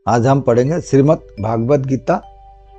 आज हम पढ़ेंगे श्रीमद् भागवत गीता,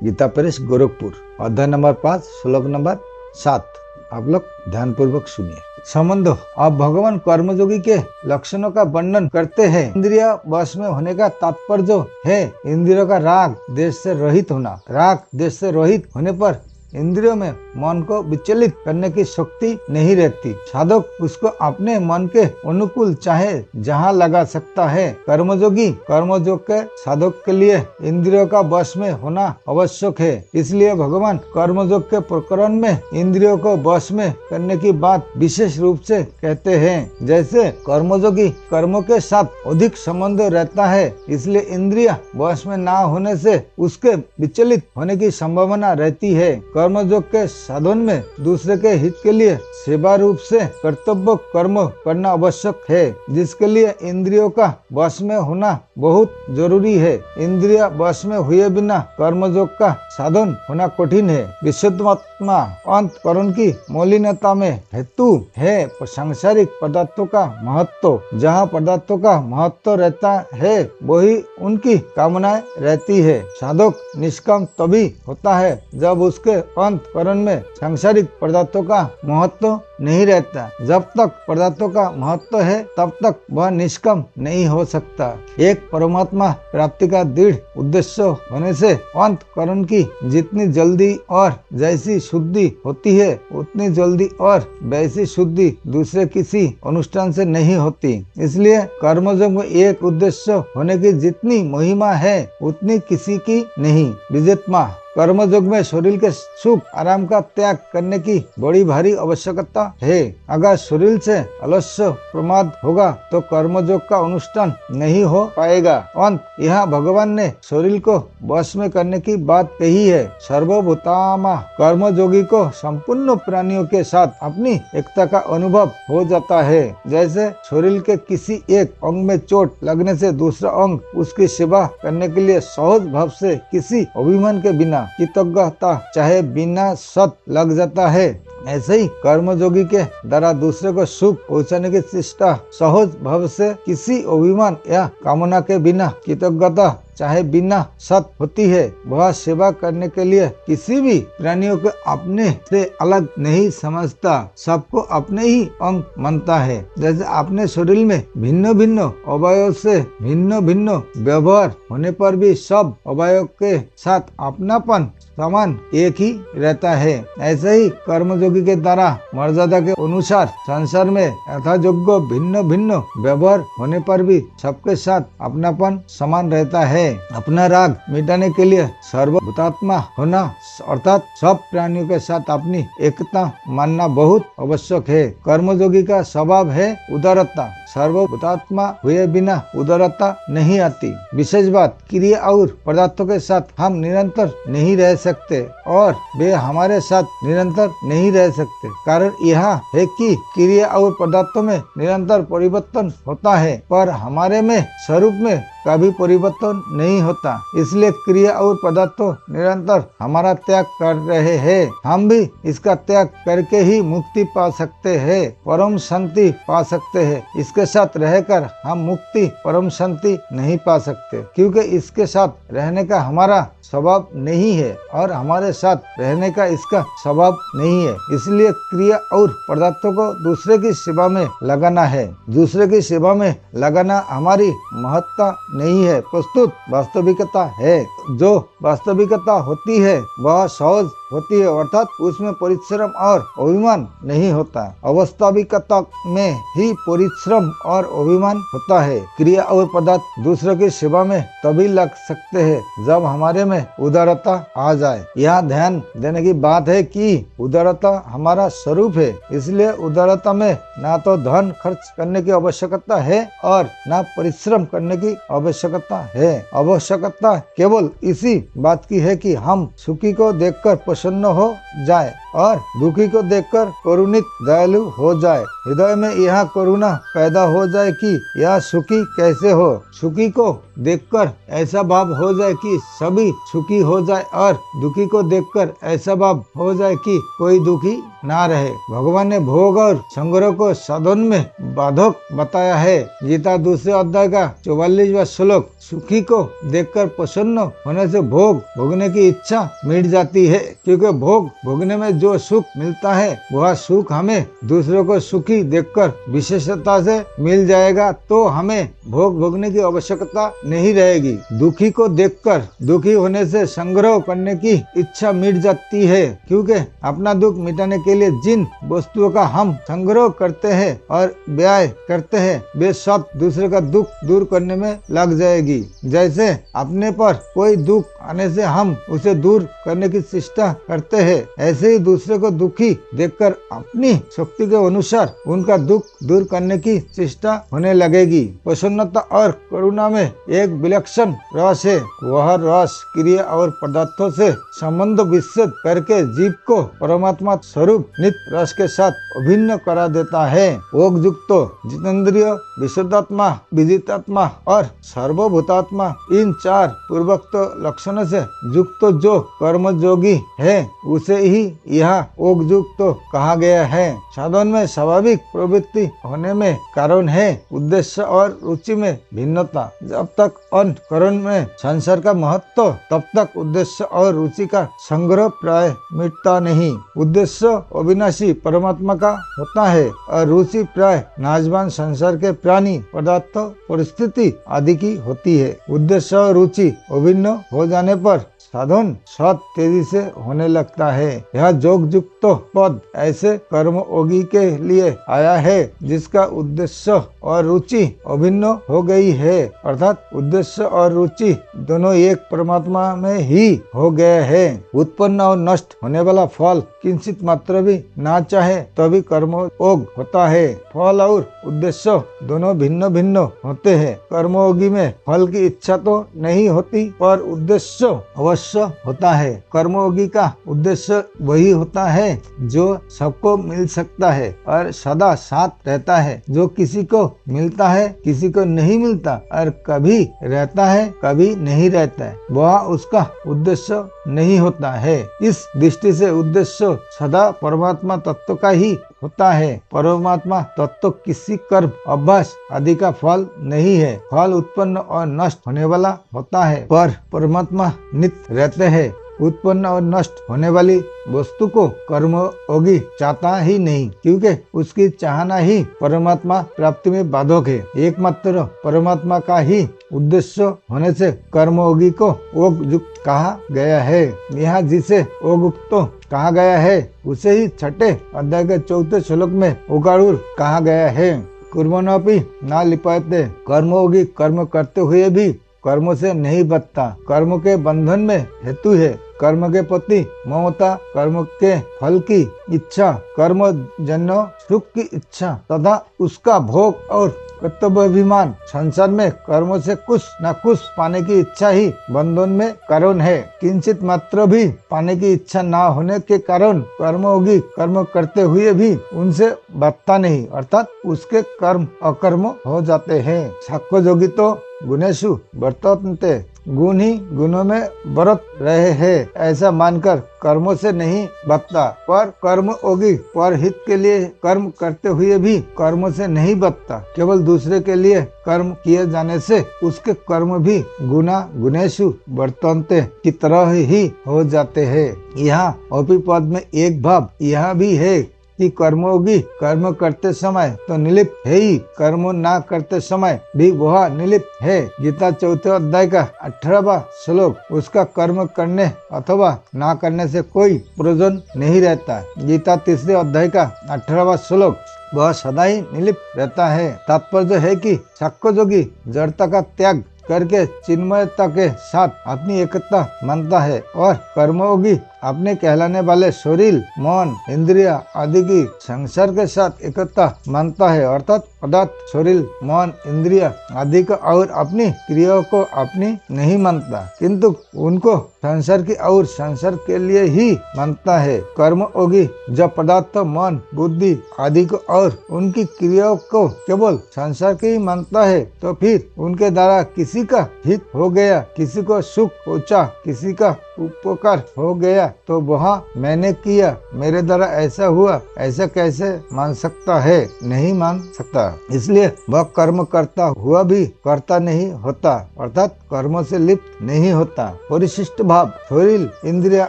गीता प्रेस गोरखपुर, अध्याय नंबर 5, श्लोक नंबर 7। आप लोग ध्यान पूर्वक सुनिए। संबंधो, अब भगवान कर्मयोगी के लक्षणों का वर्णन करते हैं। इंद्रिय वश में होने का तात्पर्य है इंद्रियों का राग देश से रहित होना। राग देश से रहित होने पर इंद्रियों में मन को विचलित करने की शक्ति नहीं रहती। साधक उसको अपने मन के अनुकूल चाहे जहाँ लगा सकता है। कर्मयोगी कर्मयोग के साधक के लिए इंद्रियों का वश में होना आवश्यक है। इसलिए भगवान कर्मयोग के प्रकरण में इंद्रियों को वश में करने की बात विशेष रूप से कहते हैं। जैसे कर्मयोगी कर्मों के साथ अधिक संबंध रहता है, इसलिए इंद्रिय वश में ना होने से उसके विचलित होने की संभावना रहती है। कर्मयोग के साधन में दूसरे के हित के लिए सेवा रूप से कर्तव्य कर्म करना आवश्यक है, जिसके लिए इंद्रियों का वश में होना बहुत जरूरी है। इंद्रिय वश में हुए बिना कर्मयोग का साधन होना कठिन है। विशुद्धात्मा अंतकरण की मलिनता में हेतु है सांसारिक पदार्थों का महत्व। जहाँ पदार्थों का महत्व रहता है वही उनकी कामनाएं रहती है। साधक निष्काम तभी होता है जब उसके अंतकरण में सांसारिक पदार्थों का महत्व नहीं रहता। जब तक पदार्थों का महत्व है तब तक वह निष्काम नहीं हो सकता। एक परमात्मा प्राप्ति का दृढ़ उद्देश्य होने से अंतकरण की जितनी जल्दी और जैसी शुद्धि होती है उतनी जल्दी और वैसी शुद्धि दूसरे किसी अनुष्ठान से नहीं होती। इसलिए कर्मयोग में एक उद्देश्य होने की जितनी महिमा है उतनी किसी की नहीं। विजेत्मा, कर्मयोग में शरीर के सुख आराम का त्याग करने की बड़ी भारी आवश्यकता है। अगर शरीर से अलस्य प्रमाद होगा तो कर्मयोग का अनुष्ठान नहीं हो पाएगा। अंत यहाँ भगवान ने शरीर को वश में करने की बात कही है। सर्वभूतामा कर्मयोगी को संपूर्ण प्राणियों के साथ अपनी एकता का अनुभव हो जाता है। जैसे शरीर के किसी एक अंग में चोट लगने से दूसरा अंग उसकी सेवा करने के लिए सहज भाव से किसी अभिमान के बिना कृतज्ञता चाहे बिना सत लग जाता है, ऐसे ही कर्मयोगी के द्वारा दूसरे को सुख पहुंचाने की चेष्टा सहज भाव से किसी अभिमान या कामना के बिना कृतज्ञता चाहे बिना सत होती है। वह सेवा करने के लिए किसी भी प्राणियों को अपने से अलग नहीं समझता, सबको अपने ही अंग मानता है। जैसे अपने शरीर में भिन्न भिन्न अवयव से भिन्न भिन्न व्यवहार होने पर भी सब अवयव के साथ अपनापन समान एक ही रहता है। ऐसे ही कर्मयोगी के द्वारा मर्यादा के अनुसार संसार में यथायोग्य भिन्न भिन्न व्यवहार होने पर भी सबके साथ अपनापन समान रहता है। अपना राग मिटाने के लिए सर्वभूतात्मा होना अर्थात सब प्राणियों के साथ अपनी एकता मानना बहुत आवश्यक है। कर्मयोगी का स्वभाव है उदारता। सर्वभूतात्मा हुए बिना उदारता नहीं आती। विशेष बात, क्रिया और पदार्थों के साथ हम निरंतर नहीं रह सकते और वे हमारे साथ निरंतर नहीं रह सकते। कारण यह है कि क्रिया और पदार्थों में निरंतर परिवर्तन होता है, पर हमारे में स्वरूप में कभी परिवर्तन नहीं होता। इसलिए क्रिया और पदार्थों निरंतर हमारा त्याग कर रहे हैं। हम भी इसका त्याग करके ही मुक्ति पा सकते हैं, परम शांति पा सकते हैं। इसके साथ रहकर हम मुक्ति परम शांति नहीं पा सकते, क्योंकि इसके साथ रहने का हमारा स्वभाव नहीं है और हमारे साथ रहने का इसका स्वभाव नहीं है। इसलिए क्रिया और पदार्थों को दूसरे की सेवा में लगाना है। दूसरे की सेवा में लगाना हमारी महत्ता नहीं है, प्रस्तुत वास्तविकता है। जो वास्तविकता होती है वह सहज होती है, अर्थात उसमें परिश्रम और अभिमान नहीं होता। अवास्तविकता में ही परिश्रम और अभिमान होता है। क्रिया और पदार्थ दूसरों की सेवा में तभी लग सकते हैं जब हमारे में उदारता आ जाए। यहाँ ध्यान देने की बात है कि उदारता हमारा स्वरूप है। इसलिए उदारता में ना तो धन खर्च करने की आवश्यकता है और ना परिश्रम करने की आवश्यकता है। आवश्यकता केवल इसी बात की है कि हम सुखी को देखकर प्रसन्न हो जाए और दुखी को देखकर करुणित दयालु हो जाए। हृदय में यह करुणा पैदा हो जाए कि यह सुखी कैसे हो। सुखी को देखकर ऐसा भाव हो जाए कि सभी सुखी हो जाए और दुखी को देखकर ऐसा भाव हो जाए कि कोई दुखी ना रहे। भगवान ने भोग और संग्रह को साधन में बाधक बताया है। गीता दूसरे अध्याय का 44वां श्लोक, सुखी को देखकर प्रसन्न होने से भोग भोगने की इच्छा मिट जाती है, क्योंकि भोग भोगने में जो सुख मिलता है वह सुख हमें दूसरों को सुखी देखकर विशेषता से मिल जाएगा, तो हमें भोग भोगने की आवश्यकता नहीं रहेगी। दुखी को देखकर दुखी होने से संग्रह करने की इच्छा मिट जाती है, क्योंकि अपना दुख मिटाने के लिए जिन वस्तुओं का हम संग्रह करते हैं और व्यय करते हैं वे सब दूसरे का दुख दूर करने में लग जाएगी। जैसे अपने पर कोई दुख आने से हम उसे दूर करने की चेष्टा करते हैं, ऐसे ही दूसरे को दुखी देखकर अपनी शक्ति के अनुसार उनका दुख दूर करने की चेष्टा होने लगेगी। प्रसन्नता और करुणा में एक विलक्षण रस है। वह रस क्रिया और पदार्थों से संबंध विच्छेद करके जीव को परमात्मा स्वरूप नित्य रस के साथ अभिन्न करा देता है। योग युक्त जितेंद्रिय, विशुद्धात्मा, विदितात्मा और सर्वभूतात्मा, इन चार पूर्वोक्त लक्षणों से युक्त जो कर्मयोगी है उसे ही यह योग युक्त कहा गया है। साधन में स्वाभाविक प्रवृत्ति होने में कारण है उद्देश्य और रुचि में भिन्नता। जब तक अंतःकरण में संसार का महत्व, तब तक उद्देश्य और रुचि का संग्रह प्राय मिटता नहीं। उद्देश्य अविनाशी परमात्मा का होता है और रुचि प्राय नाशवान संसार के प्राणी, पदार्थ, परिस्थिति आदि की होती है। उद्देश्य और रुचि अभिन्न हो जाने पर साधन सत तेजी से होने लगता है। यह योग युक्त पद ऐसे कर्मयोगी के लिए आया है जिसका उद्देश्य और रुचि अभिन्न हो गई है, अर्थात उद्देश्य और रुचि दोनों एक परमात्मा में ही हो गए हैं। उत्पन्न और नष्ट होने वाला फल किंचित मात्र भी ना चाहे तभी कर्मयोग होता है। फल और उद्देश्य दोनों भिन्न भिन्न होते हैं। कर्मयोगी में फल की इच्छा तो नहीं होती पर उद्देश्य अवश्य होता है। कर्मयोगी का उद्देश्य वही होता है जो सबको मिल सकता है और सदा साथ रहता है, जो किसी को मिलता है किसी को नहीं मिलता और कभी रहता है कभी नहीं रहता है, वह उसका उद्देश्य नहीं होता है। इस दृष्टि से उद्देश्य सदा परमात्मा तत्व का ही होता है। परमात्मा तत्व किसी कर्म, अभ्यास आदि का फल नहीं है। फल उत्पन्न और नष्ट होने वाला होता है, पर परमात्मा नित्य रहते हैं। उत्पन्न और नष्ट होने वाली वस्तु को कर्मयोगी चाहता ही नहीं, क्योंकि उसकी चाहना ही परमात्मा प्राप्ति में बाधक है। एकमात्र परमात्मा का ही उद्देश्य होने से कर्मयोगी को योग युक्त कहा गया है। यहाँ जिसे योग युक्त कहा गया है उसे ही छठे अध्याय के 4 श्लोक में उगारूर कहा गया है। कुर्वनोपि न लिप्यते, कर्मयोगी कर्म करते हुए भी कर्म से नहीं बचता। कर्म के बंधन में हेतु है कर्म के प्रति ममता, कर्म के फल की इच्छा, कर्म जन्य सुख की इच्छा तथा उसका भोग और कर्तव्याभिमान। संसार में कर्म से कुछ न कुछ पाने की इच्छा ही बंधन में कारण है। किंचित मात्र भी पाने की इच्छा न होने के कारण कर्मयोगी कर्म करते हुए भी उनसे बचता नहीं, अर्थात उसके कर्म अकर्म हो जाते हैं। साक्ष्य योगी तो गुणेषु वर्तन्ते, गुण ही गुणों में बरत रहे हैं ऐसा मानकर कर्मों से नहीं बचता, पर कर्मयोगी पर हित के लिए कर्म करते हुए भी कर्मों से नहीं बचता। केवल दूसरे के लिए कर्म किए जाने से उसके कर्म भी गुना गुणेषु वर्तन्ते की तरह ही हो जाते हैं। यहाँ ओपी पद में एक भाव यह भी है कि कर्मयोगी कर्म करते समय तो निलिप्त है ही, कर्म ना करते समय भी वह निलिप्त है। गीता 4 अध्याय का 18वां श्लोक, उसका कर्म करने अथवा ना करने से कोई प्रयोजन नहीं रहता। गीता 3 अध्याय का 18वां श्लोक, वह सदा ही निलिप्त रहता है। तात्पर्य है कि साक्ष्य योगी जड़ता का त्याग करके चिन्मयता के साथ अपनी एकता मानता है और कर्मयोगी अपने कहलाने वाले शरीर, मन, इंद्रिया आदि की संसार के साथ एकता मानता है, अर्थात पदार्थ, शरीर, मन, इंद्रिया आदि को और अपनी क्रियाओं को अपनी नहीं मानता, किंतु उनको संसार की और संसार के लिए ही मानता है। कर्मयोगी जब पदार्थ, मन, बुद्धि आदि को और उनकी क्रियाओं को केवल संसार के ही मानता है, तो फिर उनके द्वारा किसी का हित हो गया, किसी को सुख पहुंचा, किसी का उपकार हो गया, तो वह मैंने किया, मेरे द्वारा ऐसा हुआ, ऐसा कैसे मान सकता है? नहीं मान सकता। इसलिए वह कर्म करता हुआ भी कर्ता नहीं होता, अर्थात कर्मों से लिप्त नहीं होता। परिशिष्ट भाव शरीर, इंद्रिया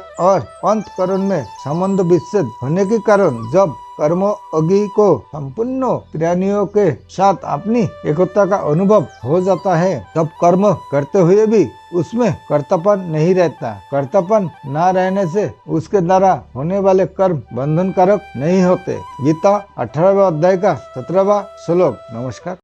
और अंतःकरण में संबंध विच्छेद होने के कारण जब कर्मयोगी को संपूर्ण प्राणियों के साथ अपनी एकता का अनुभव हो जाता है, तब कर्म करते हुए भी उसमें कर्तापन नहीं रहता। कर्तापन न रहने से उसके द्वारा होने वाले कर्म बंधनकारक नहीं होते। गीता 18वें अध्याय का 17वां श्लोक। नमस्कार।